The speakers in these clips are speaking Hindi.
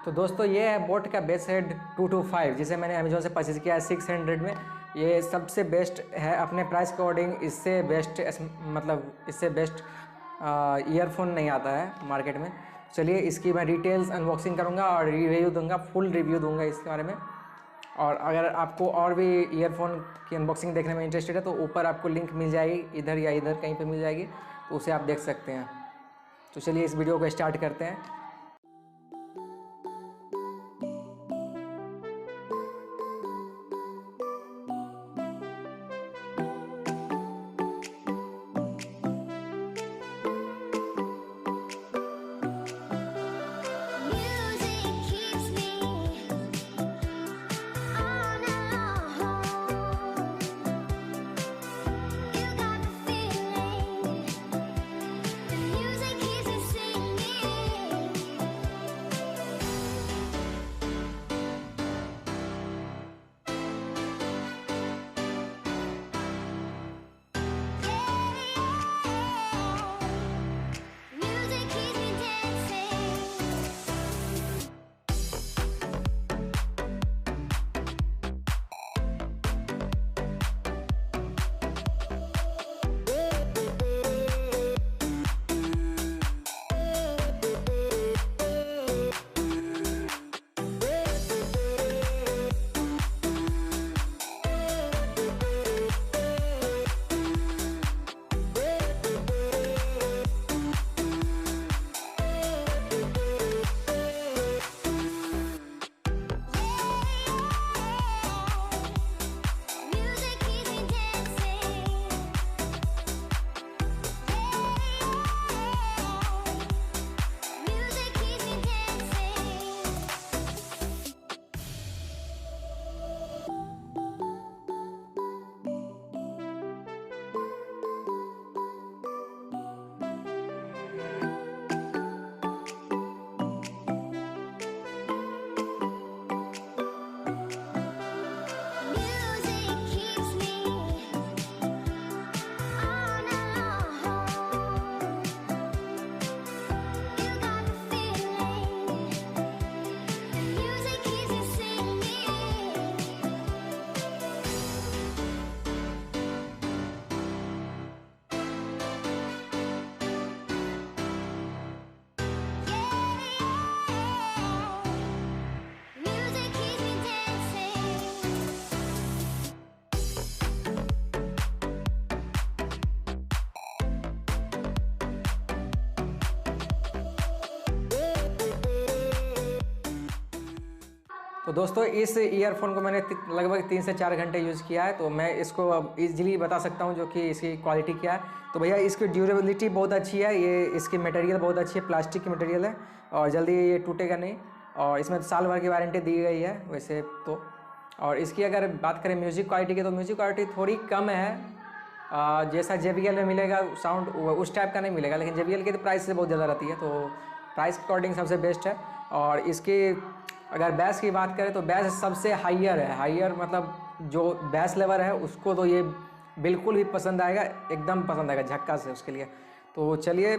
तो दोस्तों ये है बोट का बेसहेड 225 जिसे मैंने अमेजोन से परचेज किया है 600 में। ये सबसे बेस्ट है अपने प्राइस के अकॉर्डिंग। इससे बेस्ट मतलब इससे बेस्ट ईयरफोन नहीं आता है मार्केट में। चलिए इसकी मैं डिटेल्स अनबॉक्सिंग करूँगा और रिव्यू दूंगा, फुल रिव्यू दूंगा इसके बारे में। और अगर आपको और भी ईयरफोन की अनबॉक्सिंग देखने में इंटरेस्टेड है तो ऊपर आपको लिंक मिल जाएगी, इधर या इधर कहीं पे मिल जाएगी, तो उसे आप देख सकते हैं। तो चलिए इस वीडियो को स्टार्ट करते हैं। तो दोस्तों इस ईयरफोन को मैंने लगभग 3 से 4 घंटे यूज़ किया है, तो मैं इसको अब ईजिली बता सकता हूँ जो कि इसकी क्वालिटी क्या है। तो भैया इसकी ड्यूरेबिलिटी बहुत अच्छी है, ये इसकी मटेरियल बहुत अच्छी है, प्लास्टिक की मटेरियल है और जल्दी ये टूटेगा नहीं। और इसमें साल भर की वारंटी दी गई है वैसे तो। और इसकी अगर बात करें म्यूज़िक क्वालिटी की तो म्यूज़िक क्वालिटी थोड़ी कम है। जैसा JBL में मिलेगा साउंड उस टाइप का नहीं मिलेगा, लेकिन JBL की तो प्राइस से बहुत ज़्यादा रहती है, तो प्राइस के अकॉर्डिंग सबसे बेस्ट है। और इसकी अगर बैस की बात करें तो बैस सबसे हाइयर है, हाइयर मतलब जो बैस लेवल है उसको तो ये बिल्कुल भी पसंद आएगा, एकदम पसंद आएगा झक्का से उसके लिए। तो चलिए,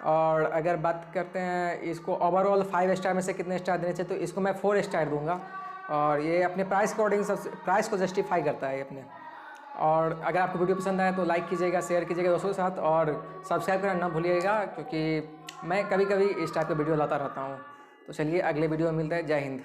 और अगर बात करते हैं इसको ओवरऑल 5 स्टार में से कितने स्टार देने चाहिए, तो इसको मैं 4 स्टार दूंगा। और ये अपने प्राइस के अकॉर्डिंग सबसे प्राइस को जस्टिफाई करता है ये अपने। और अगर आपको वीडियो पसंद आए तो लाइक कीजिएगा, शेयर कीजिएगा दोस्तों के साथ और सब्सक्राइब करना ना भूलिएगा, क्योंकि मैं कभी कभी इस टाइप का वीडियो लाता रहता हूँ। तो चलिए अगले वीडियो में मिलता है। जय हिंद।